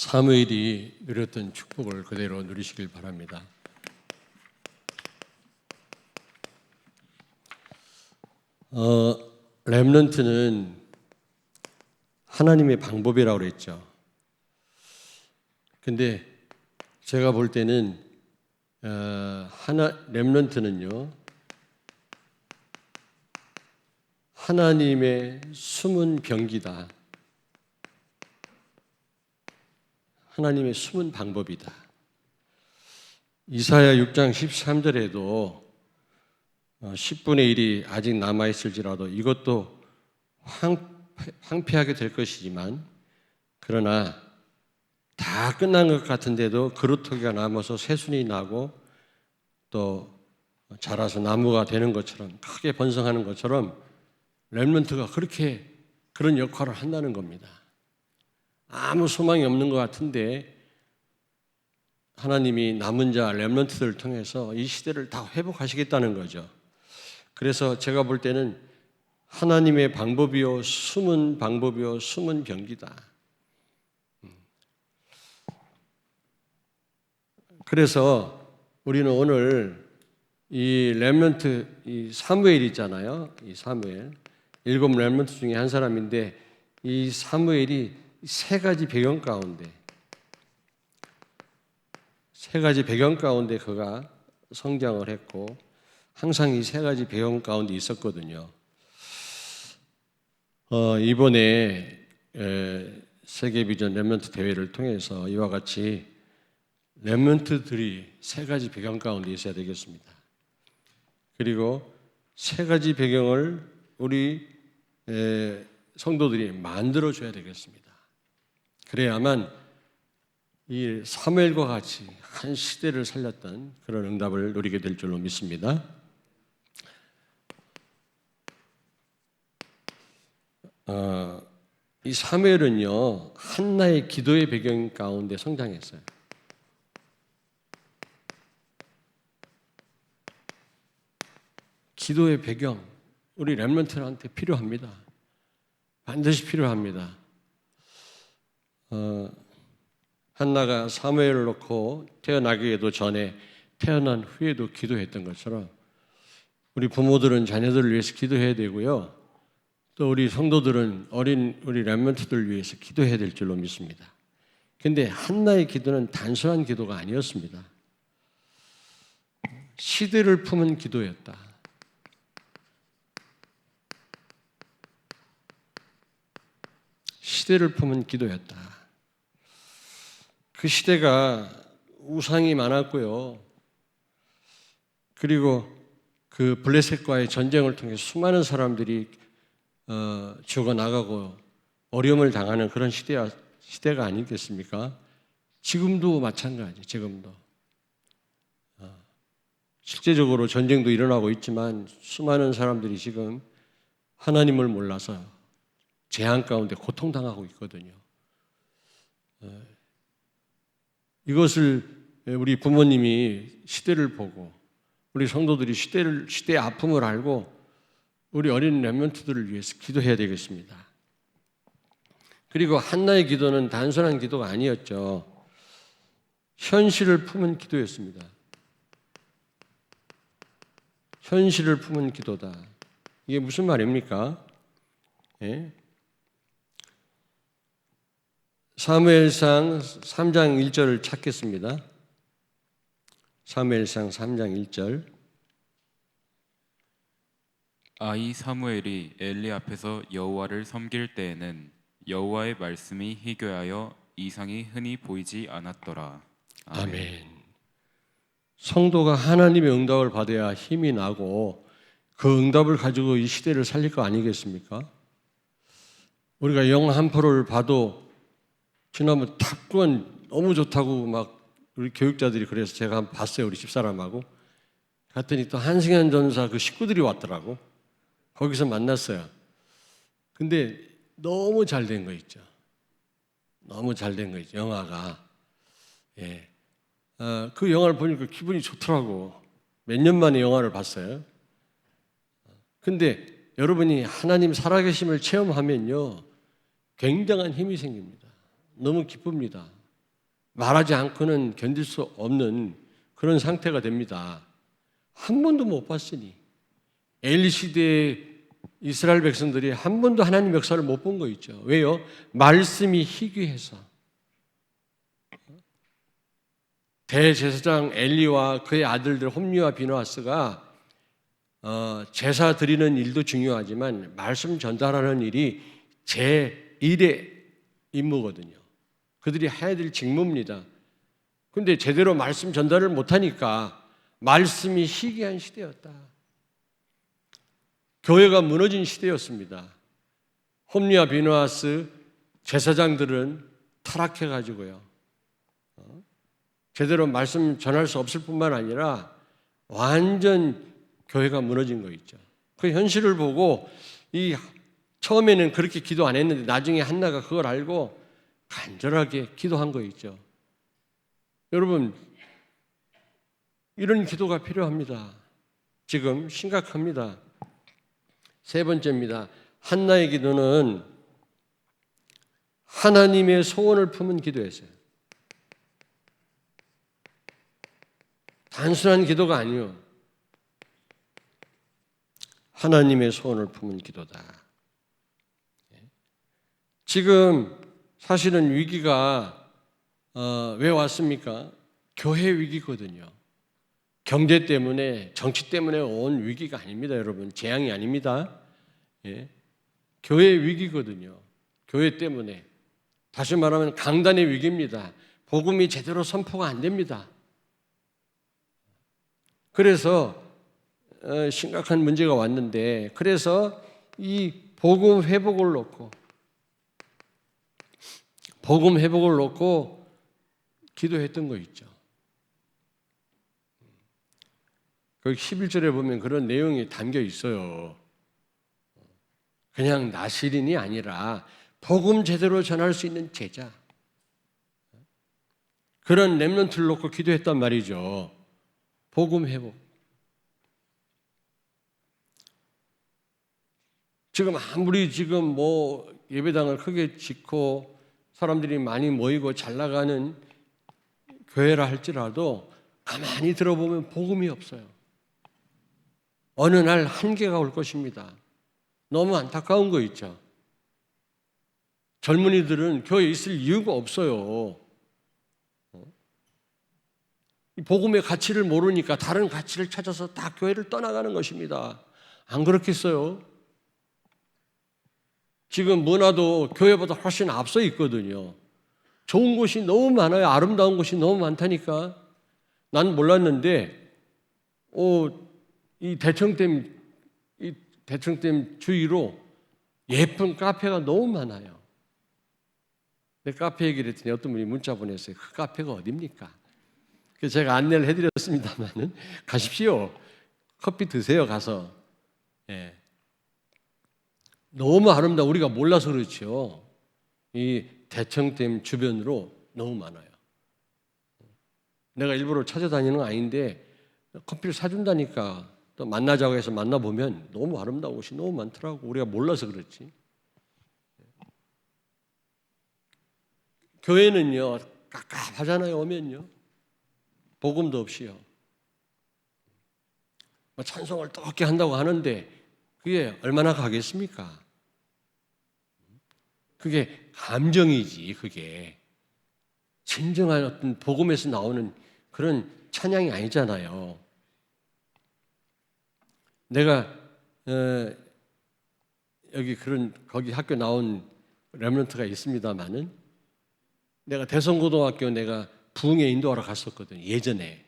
사무엘이 누렸던 축복을 그대로 누리시길 바랍니다. 렘넌트는 하나님의 방법이라고 그랬죠. 근데 제가 볼 때는 렘넌트는요, 하나님의 숨은 병기다. 하나님의 숨은 방법이다. 이사야 6장 13절에도 10분의 1이 아직 남아있을지라도 이것도 황폐하게 될 것이지만 그러나 다 끝난 것 같은데도 그루터기가 남아서 새순이 나고 또 자라서 나무가 되는 것처럼 크게 번성하는 것처럼 렘넌트가 그렇게 그런 역할을 한다는 겁니다. 아무 소망이 없는 것 같은데 하나님이 남은 자 렘넌트들을 통해서 이 시대를 다 회복하시겠다는 거죠. 그래서 제가 볼 때는 하나님의 방법이요 숨은 방법이요 숨은 병기다. 그래서 우리는 오늘 이 렘넌트, 이 사무엘 있잖아요. 이 사무엘 7 렘넌트 중에 한 사람인데 이 사무엘이 세 가지 배경 가운데 그가 성장을 했고 항상 이 세 가지 배경 가운데 있었거든요. 이번에 세계비전 렘넌트 대회를 통해서 이와 같이 렘넌트들이 세 가지 배경 가운데 있어야 되겠습니다. 그리고 세 가지 배경을 우리 성도들이 만들어줘야 되겠습니다. 그래야만 이 사무엘과 같이 한 시대를 살렸던 그런 응답을 누리게 될 줄로 믿습니다. 이 사무엘은요 한나의 기도의 배경 가운데 성장했어요. 기도의 배경 우리 렘넌트한테 필요합니다. 반드시 필요합니다. 한나가 사무엘을 놓고 태어나기에도 전에 태어난 후에도 기도했던 것처럼 우리 부모들은 자녀들을 위해서 기도해야 되고요. 또 우리 성도들은 어린 우리 렘넌트들을 위해서 기도해야 될 줄로 믿습니다. 그런데 한나의 기도는 단순한 기도가 아니었습니다. 시대를 품은 기도였다. 시대를 품은 기도였다. 그 시대가 우상이 많았고요. 그리고 그 블레셋과의 전쟁을 통해 수많은 사람들이 죽어나가고 어려움을 당하는 그런 시대가 아니겠습니까? 지금도 마찬가지, 지금도. 실제적으로 전쟁도 일어나고 있지만 수많은 사람들이 지금 하나님을 몰라서 재앙 가운데 고통당하고 있거든요. 이것을 우리 부모님이 시대를 보고 우리 성도들이 시대의 아픔을 알고 우리 어린 렘넌트들을 위해서 기도해야 되겠습니다. 그리고 한나의 기도는 단순한 기도가 아니었죠. 현실을 품은 기도였습니다. 현실을 품은 기도다. 이게 무슨 말입니까? 예? 사무엘상 3장 1절을 찾겠습니다. 사무엘상 3장 1절. 아이 사무엘이 엘리 앞에서 여호와를 섬길 때에는 여호와의 말씀이 희교하여 이상이 흔히 보이지 않았더라. 아멘. 성도가 하나님의 응답을 받아야 힘이 나고 그 응답을 가지고 이 시대를 살릴 거 아니겠습니까? 우리가 영화 한 편을 봐도 지난번 탑건 너무 좋다고 막 우리 교육자들이 그래서 제가 한번 봤어요. 우리 집사람하고 갔더니 또 한승현 전사 그 식구들이 왔더라고. 거기서 만났어요. 근데 너무 잘 된 거 있죠. 너무 잘 된 거 있죠. 영화가. 예. 그 영화를 보니까 기분이 좋더라고. 몇 년 만에 영화를 봤어요. 근데 여러분이 하나님 살아계심을 체험하면요 굉장한 힘이 생깁니다. 너무 기쁩니다. 말하지 않고는 견딜 수 없는 그런 상태가 됩니다. 한 번도 못 봤으니. 엘리 시대의 이스라엘 백성들이 한 번도 하나님 역사를 못 본 거 있죠. 왜요? 말씀이 희귀해서. 대제사장 엘리와 그의 아들들 홈리와 비느하스가 제사 드리는 일도 중요하지만 말씀 전달하는 일이 제1의 임무거든요. 그들이 해야 될 직무입니다. 그런데 제대로 말씀 전달을 못하니까 말씀이 희귀한 시대였다. 교회가 무너진 시대였습니다. 홈리와 비느하스 제사장들은 타락해가지고요. 제대로 말씀 전할 수 없을 뿐만 아니라 완전 교회가 무너진 거 있죠. 그 현실을 보고 처음에는 그렇게 기도 안 했는데 나중에 한나가 그걸 알고 간절하게 기도한 거 있죠. 여러분, 이런 기도가 필요합니다. 지금 심각합니다. 세 번째입니다. 한나의 기도는 하나님의 소원을 품은 기도였어요. 단순한 기도가 아니요. 하나님의 소원을 품은 기도다. 지금 사실은 위기가 왜 왔습니까? 교회 위기거든요. 경제 때문에, 정치 때문에 온 위기가 아닙니다, 여러분. 재앙이 아닙니다. 예. 교회 위기거든요. 교회 때문에. 다시 말하면 강단의 위기입니다. 복음이 제대로 선포가 안 됩니다. 그래서 심각한 문제가 왔는데, 그래서 이 복음 회복을 놓고 기도했던 거 있죠. 그 11절에 보면 그런 내용이 담겨 있어요. 그냥 나시린이 아니라 복음 제대로 전할 수 있는 제자. 그런 렘넌트를 놓고 기도했단 말이죠. 복음 회복. 지금 아무리 지금 예배당을 크게 짓고 사람들이 많이 모이고 잘 나가는 교회라 할지라도 가만히 들어보면 복음이 없어요. 어느 날 한계가 올 것입니다. 너무 안타까운 거 있죠. 젊은이들은 교회에 있을 이유가 없어요. 복음의 가치를 모르니까 다른 가치를 찾아서 다 교회를 떠나가는 것입니다. 안 그렇겠어요? 지금 문화도 교회보다 훨씬 앞서 있거든요. 좋은 곳이 너무 많아요. 아름다운 곳이 너무 많다니까. 난 몰랐는데 이 대청댐 주위로 예쁜 카페가 너무 많아요. 내 카페 얘기를 했더니 어떤 분이 문자 보냈어요. 그 카페가 어딥니까? 그래서 제가 안내를 해드렸습니다만은 가십시오. 커피 드세요, 가서. 예. 너무 아름다워. 우리가 몰라서 그렇죠. 이 대청댐 주변으로 너무 많아요. 내가 일부러 찾아다니는 건 아닌데 커피를 사준다니까 또 만나자고 해서 만나보면 너무 아름다운 곳이 너무 많더라고. 우리가 몰라서 그렇지. 교회는요, 깝깝하잖아요, 오면요. 복음도 없이요. 찬송을 뜨겁게 한다고 하는데 그게 얼마나 가겠습니까? 그게 감정이지, 그게. 진정한 어떤 복음에서 나오는 그런 찬양이 아니잖아요. 내가 거기 학교 나온 렘넌트가 있습니다만은 내가 대성고등학교 내가 부흥회 인도하러 갔었거든요. 예전에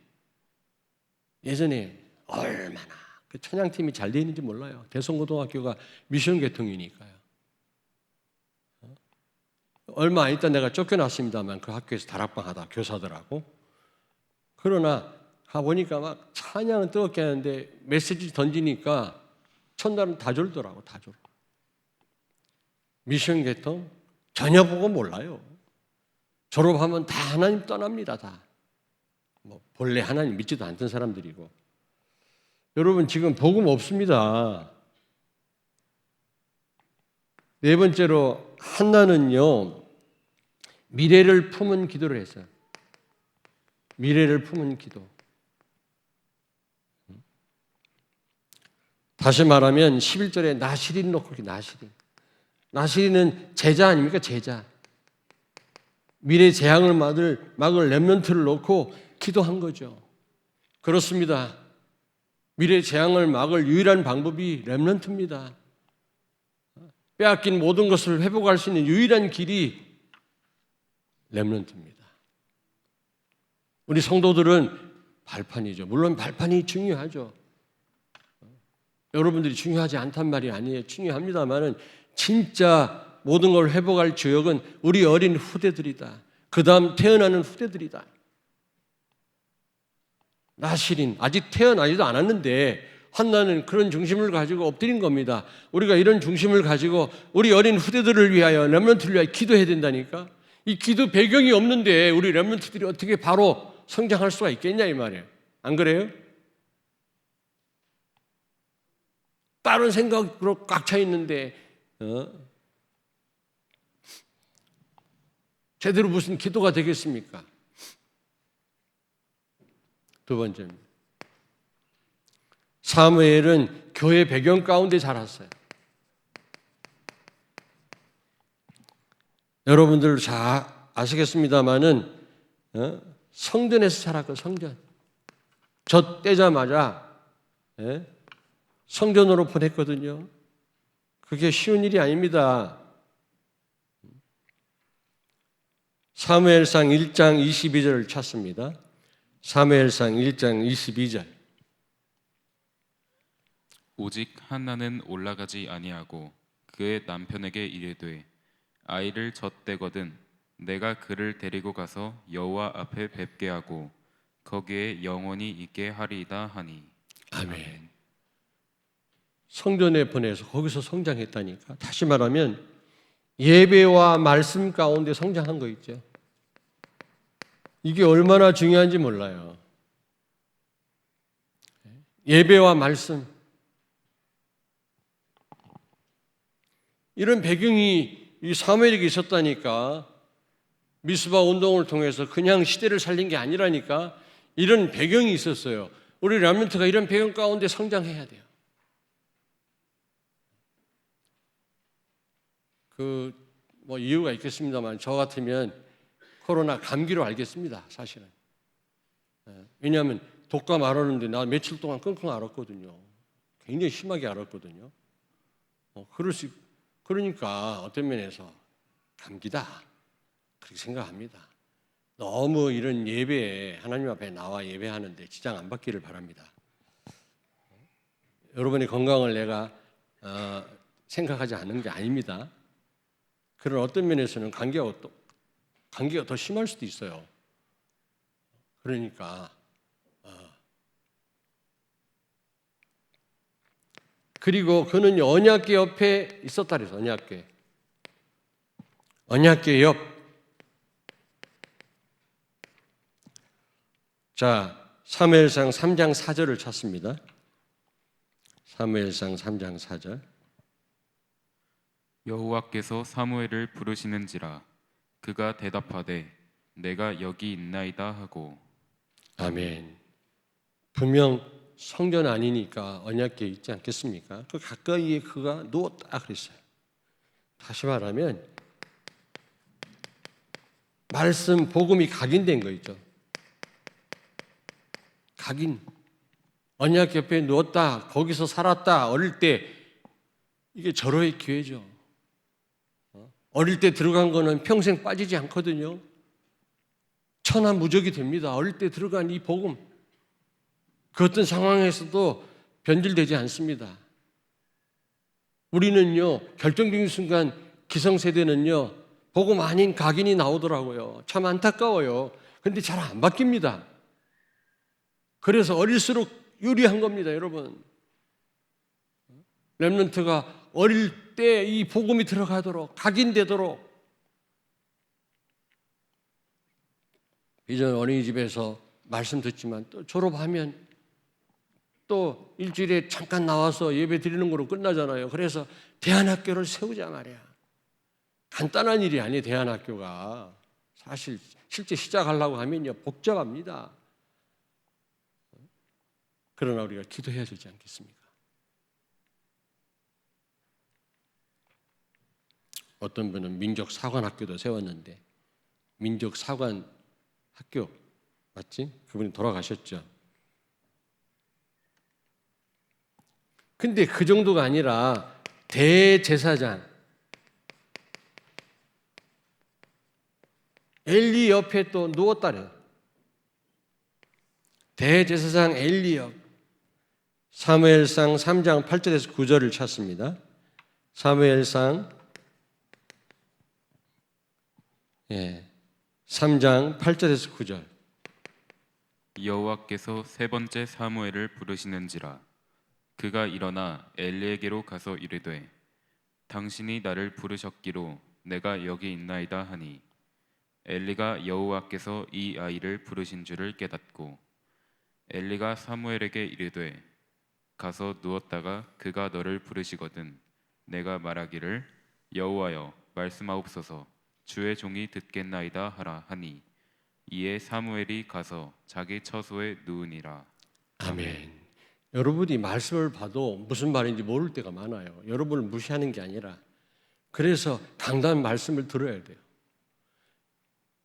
얼마나 그 찬양팀이 잘 돼 있는지 몰라요. 대성고등학교가 미션 계통이니까요. 얼마 안 있다 내가 쫓겨났습니다만 그 학교에서 다락방 하다 교사들하고. 그러나 가보니까 막 찬양은 뜨겁게 하는데 메시지 던지니까 첫날은 다 졸더라고. 다 졸어. 미션 계통 전혀 보고 몰라요. 졸업하면 다 하나님 떠납니다. 다. 본래 하나님 믿지도 않던 사람들이고. 여러분 지금 복음 없습니다. 네 번째로 한나는요 미래를 품은 기도를 했어요. 미래를 품은 기도. 다시 말하면 11절에 나시린 놓고 나시린. 나시린은 제자 아닙니까? 제자. 미래 재앙을 막을 렘넌트를 놓고 기도한 거죠. 그렇습니다. 미래 재앙을 막을 유일한 방법이 렘넌트입니다. 빼앗긴 모든 것을 회복할 수 있는 유일한 길이 렘넌트입니다. 우리 성도들은 발판이죠. 물론 발판이 중요하죠. 여러분들이 중요하지 않단 말이 아니에요. 중요합니다만은 진짜 모든 걸 회복할 주역은 우리 어린 후대들이다. 그 다음 태어나는 후대들이다. 나시린 아직 태어나지도 않았는데 한나는 그런 중심을 가지고 엎드린 겁니다. 우리가 이런 중심을 가지고 우리 어린 후대들을 위하여 렘넌트를 위하여 기도해야 된다니까. 이 기도 배경이 없는데 우리 렘넌트들이 어떻게 바로 성장할 수가 있겠냐 이 말이에요. 안 그래요? 다른 생각으로 꽉 차 있는데 제대로 무슨 기도가 되겠습니까? 두 번째입니다. 사무엘은 교회 배경 가운데 자랐어요. 여러분들 잘 아시겠습니다마는 성전에서 자랐고 성전. 젖대자마자 성전으로 보냈거든요. 그게 쉬운 일이 아닙니다. 사무엘상 1장 22절을 찾습니다. 사무엘상 1장 22절. 오직 한나는 올라가지 아니하고 그의 남편에게 이르되 아이를 젖대거든 내가 그를 데리고 가서 여호와 앞에 뵙게 하고 거기에 영원히 있게 하리이다 하니. 아멘. 성전에 보내서 거기서 성장했다니까. 다시 말하면 예배와 말씀 가운데 성장한 거 있죠. 이게 얼마나 중요한지 몰라요. 예배와 말씀. 이런 배경이 이 사무엘에게 있었다니까. 미스바 운동을 통해서 그냥 시대를 살린 게 아니라니까. 이런 배경이 있었어요. 우리 렘넌트가 이런 배경 가운데 성장해야 돼요. 뭐 이유가 있겠습니다만 저 같으면 코로나 감기로 알겠습니다. 사실은. 왜냐하면 독감 앓았는데 나 며칠 동안 끙끙 앓았거든요. 굉장히 심하게 앓았거든요. 그러니까 어떤 면에서 감기다 그렇게 생각합니다. 너무 이런 예배에 하나님 앞에 나와 예배하는데 지장 안 받기를 바랍니다. 여러분의 건강을 내가 생각하지 않는 게 아닙니다. 그런 어떤 면에서는 감기가 더 심할 수도 있어요. 그러니까 그리고 그는 언약궤 옆에 있었다 그래서 언약궤 옆. 자, 사무엘상 3장 4절을 찾습니다. 사무엘상 3장 4절. 여호와께서 사무엘을 부르시는지라 그가 대답하되 내가 여기 있나이다 하고. 아멘. 분명 성전 아니니까 언약궤 있지 않겠습니까? 그 가까이에 그가 누웠다 그랬어요. 다시 말하면 말씀 복음이 각인된 거 있죠. 각인. 언약 옆에 누웠다. 거기서 살았다. 어릴 때 이게 절호의 기회죠. 어릴 때 들어간 거는 평생 빠지지 않거든요. 천하무적이 됩니다. 어릴 때 들어간 이 복음. 그 어떤 상황에서도 변질되지 않습니다. 우리는요, 결정적인 순간 기성세대는요, 복음 아닌 각인이 나오더라고요. 참 안타까워요. 그런데 잘 안 바뀝니다. 그래서 어릴수록 유리한 겁니다, 여러분. 렘넌트가 어릴 때 이 복음이 들어가도록, 각인되도록. 이전 어린이집에서 말씀 듣지만 또 졸업하면 또 일주일에 잠깐 나와서 예배 드리는 거로 끝나잖아요. 그래서 대안학교를 세우자 말이야. 간단한 일이 아니에요, 대안학교가. 사실 실제 시작하려고 하면요 복잡합니다. 그러나 우리가 기도해야 되지 않겠습니까? 어떤 분은 민족사관학교도 세웠는데 민족사관 학교 맞지? 그분이 돌아가셨죠. 근데 그 정도가 아니라 대제사장 엘리 옆에 또 누웠다래요. 대제사장 엘리 옆. 사무엘상 3장 8절에서 9절을 찾습니다. 사무엘상 3장 8절에서 9절. 여호와께서 세 번째 사무엘을 부르시는지라 그가 일어나 엘리에게로 가서 이르되 당신이 나를 부르셨기로 내가 여기 있나이다 하니 엘리가 여호와께서 이 아이를 부르신 줄을 깨닫고 엘리가 사무엘에게 이르되 가서 누웠다가 그가 너를 부르시거든 내가 말하기를 여호와여 말씀하옵소서 주의 종이 듣겠나이다 하라 하니 이에 사무엘이 가서 자기 처소에 누우니라. 아멘. 여러분이 말씀을 봐도 무슨 말인지 모를 때가 많아요. 여러분을 무시하는 게 아니라 그래서 강단 말씀을 들어야 돼요.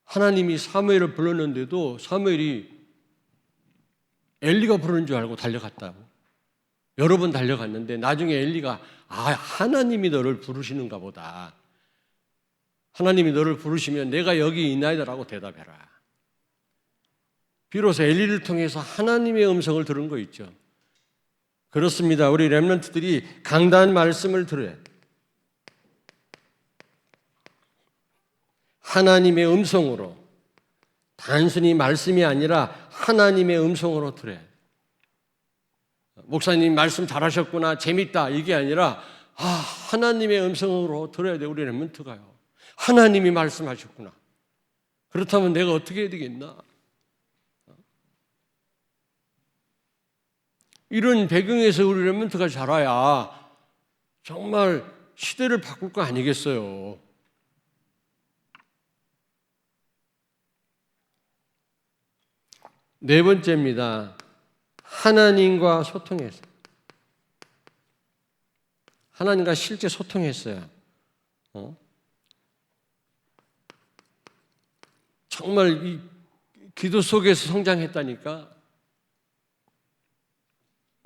하나님이 사무엘을 불렀는데도 사무엘이 엘리가 부르는 줄 알고 달려갔다고. 여러 번 달려갔는데 나중에 엘리가 하나님이 너를 부르시는가 보다. 하나님이 너를 부르시면 내가 여기 있나이다라고 대답해라. 비로소 엘리를 통해서 하나님의 음성을 들은 거 있죠. 그렇습니다. 우리 렘넌트들이 강단 말씀을 들어야 돼요. 하나님의 음성으로 단순히 말씀이 아니라 하나님의 음성으로 들어야 돼요. 목사님 말씀 잘하셨구나 재밌다 이게 아니라 하나님의 음성으로 들어야 돼요. 우리 렘넌트가요. 하나님이 말씀하셨구나. 그렇다면 내가 어떻게 해야 되겠나? 이런 배경에서 우리 렘넌트가 자라야 정말 시대를 바꿀 거 아니겠어요. 네 번째입니다. 하나님과 소통했어요. 하나님과 실제 소통했어요. 정말 이 기도 속에서 성장했다니까.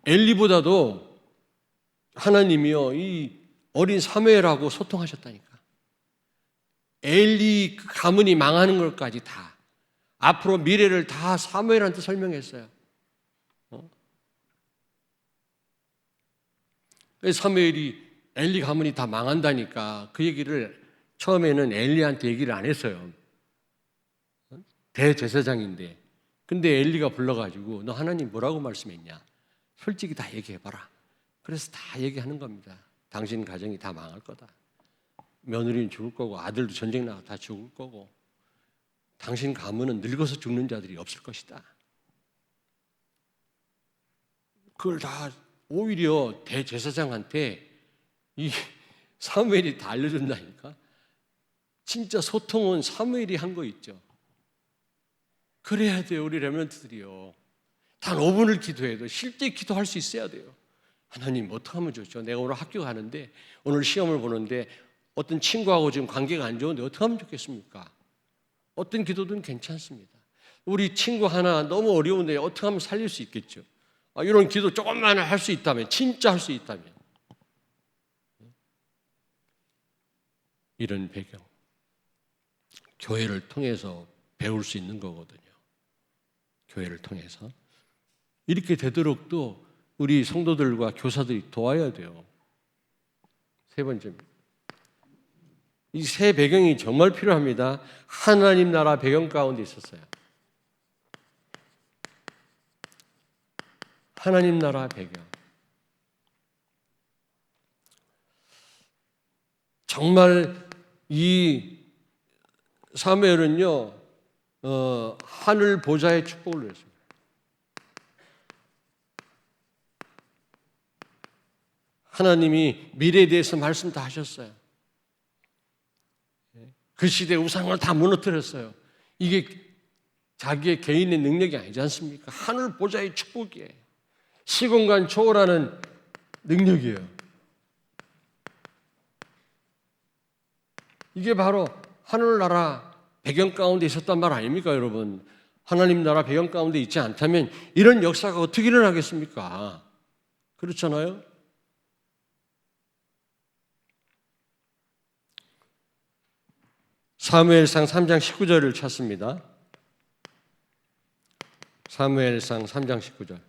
엘리보다도 하나님이요 이 어린 사무엘하고 소통하셨다니까. 엘리 가문이 망하는 것까지 다 앞으로 미래를 다 사무엘한테 설명했어요. 사무엘이 엘리 가문이 다 망한다니까 그 얘기를 처음에는 엘리한테 얘기를 안 했어요. 대제사장인데. 근데 엘리가 불러가지고 너 하나님 뭐라고 말씀했냐? 솔직히 다 얘기해봐라. 그래서 다 얘기하는 겁니다. 당신 가정이 다 망할 거다. 며느리는 죽을 거고 아들도 전쟁 나가 다 죽을 거고 당신 가문은 늙어서 죽는 자들이 없을 것이다. 그걸 다 오히려 대제사장한테 이 사무엘이 다 알려준다니까. 진짜 소통은 사무엘이 한 거 있죠. 그래야 돼요. 우리 렘넌트들이요. 단 5분을 기도해도 실제 기도할 수 있어야 돼요. 하나님 어떻게 하면 좋죠? 내가 오늘 학교 가는데 오늘 시험을 보는데 어떤 친구하고 지금 관계가 안 좋은데 어떻게 하면 좋겠습니까? 어떤 기도든 괜찮습니다. 우리 친구 하나 너무 어려운데 어떻게 하면 살릴 수 있겠죠? 이런 기도 조금만 할 수 있다면, 진짜 할 수 있다면. 이런 배경, 교회를 통해서 배울 수 있는 거거든요. 교회를 통해서. 이렇게 되도록 또 우리 성도들과 교사들이 도와야 돼요. 세 번째입니다. 이 세 배경이 정말 필요합니다. 하나님 나라 배경 가운데 있었어요. 하나님 나라 배경. 정말 이 사무엘은요, 하늘 보좌의 축복을 누렸습니다. 하나님이 미래에 대해서 말씀 다 하셨어요. 그 시대 우상을 다 무너뜨렸어요. 이게 자기의 개인의 능력이 아니지 않습니까? 하늘 보좌의 축복이에요. 시공간 초월하는 능력이에요. 이게 바로 하늘나라 배경 가운데 있었단 말 아닙니까, 여러분? 하나님 나라 배경 가운데 있지 않다면 이런 역사가 어떻게 일어나겠습니까? 그렇잖아요? 사무엘상 3장 19절을 찾습니다. 사무엘상 3장 19절.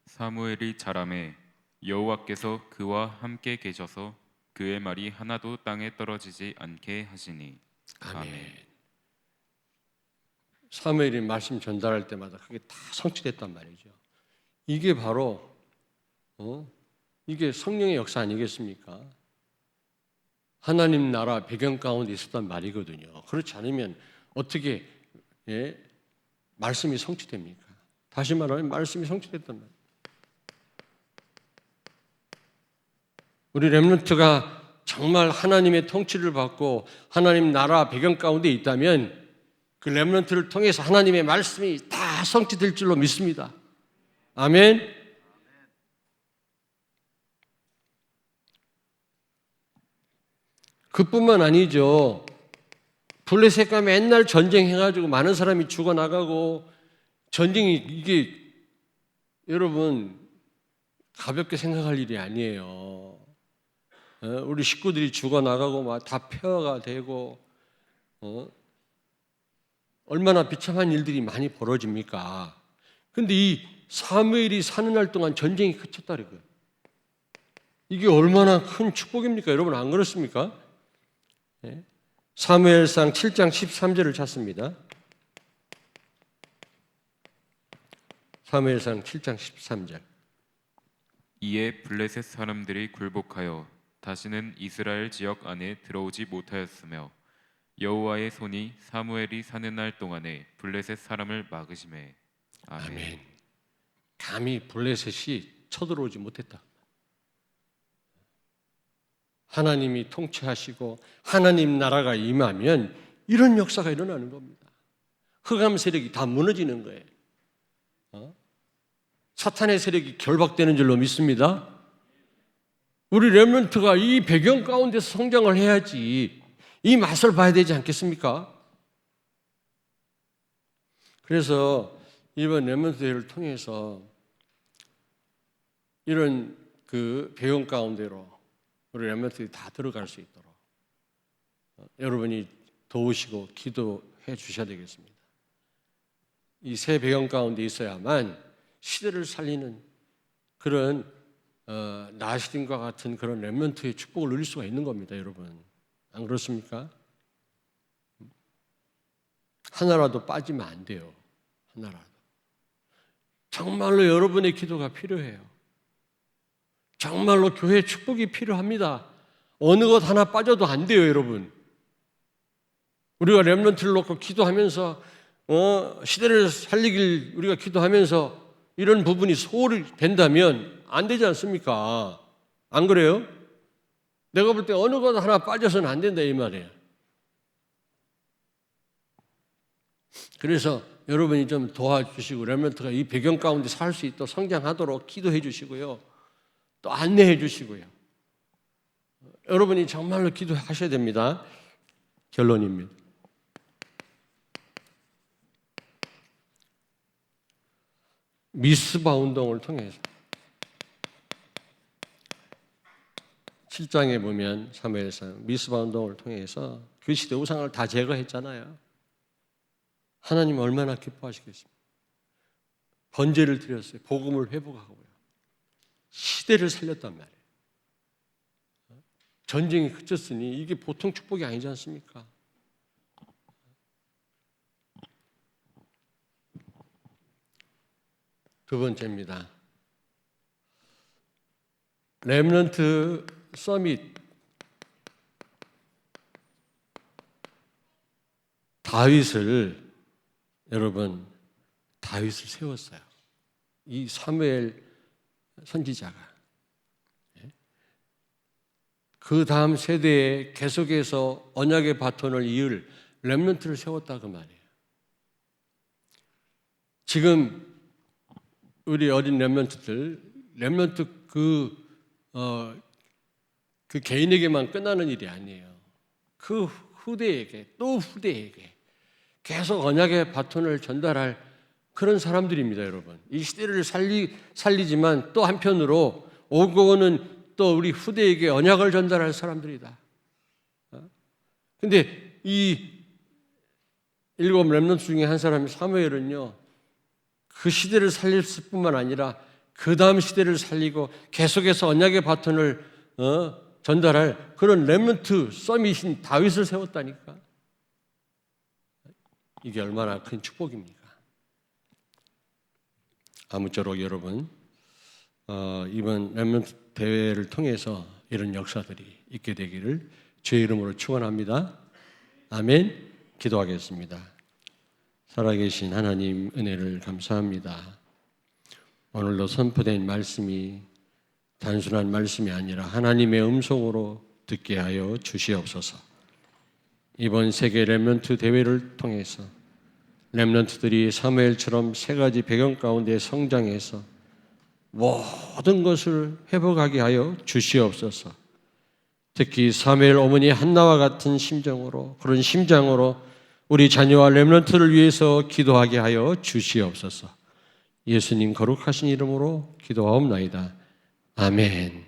사무엘이 자라매 여호와께서 그와 함께 계셔서 그의 말이 하나도 땅에 떨어지지 않게 하시니. 아멘. 사무엘이 말씀 전달할 때마다 그게 다 성취됐단 말이죠. 이게 바로 이게 성령의 역사 아니겠습니까? 하나님 나라 배경 가운데 있었단 말이거든요. 그렇지 않으면 어떻게 말씀이 성취됩니까? 다시 말하면 말씀이 성취됐단 말이에요. 우리 렘넌트가 정말 하나님의 통치를 받고 하나님 나라 배경 가운데 있다면 그 렘넌트를 통해서 하나님의 말씀이 다 성취될 줄로 믿습니다. 아멘. 그뿐만 아니죠. 블레셋과 맨날 전쟁해가지고 많은 사람이 죽어나가고 전쟁이 이게 여러분 가볍게 생각할 일이 아니에요. 우리 식구들이 죽어나가고 막 다 폐허가 되고 얼마나 비참한 일들이 많이 벌어집니까? 근데 이 사무엘이 사는 날 동안 전쟁이 그쳤다 그래요. 이게 얼마나 큰 축복입니까? 여러분 안 그렇습니까? 사무엘상 7장 13절을 찾습니다. 사무엘상 7장 13절. 이에 블레셋 사람들이 굴복하여 다시는 이스라엘 지역 안에 들어오지 못하였으며 여호와의 손이 사무엘이 사는 날 동안에 블레셋 사람을 막으시매. 아멘. 아멘. 감히 블레셋이 쳐들어오지 못했다. 하나님이 통치하시고 하나님 나라가 임하면 이런 역사가 일어나는 겁니다. 흑암 세력이 다 무너지는 거예요. 사탄의 세력이 결박되는 줄로 믿습니다. 우리 렘넌트가 이 배경 가운데서 성장을 해야지 이 맛을 봐야 되지 않겠습니까? 그래서 이번 렘넌트 대회를 통해서 이런 그 배경 가운데로 우리 렘넌트들이 다 들어갈 수 있도록 여러분이 도우시고 기도해 주셔야 되겠습니다. 이 새 배경 가운데 있어야만 시대를 살리는 그런 나시림과 같은 그런 렘넌트의 축복을 누릴 수가 있는 겁니다, 여러분. 안 그렇습니까? 하나라도 빠지면 안 돼요. 하나라도. 정말로 여러분의 기도가 필요해요. 정말로 교회 축복이 필요합니다. 어느 것 하나 빠져도 안 돼요, 여러분. 우리가 렘넌트를 놓고 기도하면서 시대를 살리길 우리가 기도하면서 이런 부분이 소홀히 된다면 안 되지 않습니까? 안 그래요? 내가 볼 때 어느 것 하나 빠져서는 안 된다 이 말이에요. 그래서 여러분이 좀 도와주시고 렘넌트가 이 배경 가운데 살 수 있도록 성장하도록 기도해 주시고요. 또 안내해 주시고요. 여러분이 정말로 기도하셔야 됩니다. 결론입니다. 미스바 운동을 통해서 7장에 보면 사무엘상 미스바 운동을 통해서 그 시대 우상을 다 제거했잖아요. 하나님 얼마나 기뻐하시겠습니까? 번제를 드렸어요. 복음을 회복하고요. 시대를 살렸단 말이에요. 전쟁이 그쳤으니 이게 보통 축복이 아니지 않습니까? 두 번째입니다. 렘넌트 서밋 여러분 다윗을 세웠어요. 이 사무엘 선지자가 그 다음 세대에 계속해서 언약의 바톤을 이을 렘넌트를 세웠다 그 말이에요. 지금 우리 어린 렘넌트 그 개인에게만 끝나는 일이 아니에요. 그 후대에게 또 후대에게 계속 언약의 바톤을 전달할 그런 사람들입니다, 여러분. 이 시대를 살리지만 또 한편으로 오고는 또 우리 후대에게 언약을 전달할 사람들이다. 근데 이 7 렘넌트 중에 한 사람이 사무엘은요, 그 시대를 살릴 뿐만 아니라 그 다음 시대를 살리고 계속해서 언약의 바톤을 전달할 그런 렘넌트 서밋인 다윗을 세웠다니까. 이게 얼마나 큰 축복입니까? 아무쪼록 여러분, 이번 렘넌트 대회를 통해서 이런 역사들이 있게 되기를 주의 이름으로 축원합니다. 아멘. 기도하겠습니다. 살아계신 하나님 은혜를 감사합니다. 오늘도 선포된 말씀이 단순한 말씀이 아니라 하나님의 음성으로 듣게 하여 주시옵소서. 이번 세계 렘넌트 대회를 통해서 렘넌트들이 사무엘처럼 세 가지 배경 가운데 성장해서 모든 것을 회복하게 하여 주시옵소서. 특히 사무엘 어머니 한나와 같은 심정으로, 그런 심장으로 우리 자녀와 렘넌트를 위해서 기도하게 하여 주시옵소서. 예수님 거룩하신 이름으로 기도하옵나이다. 아멘.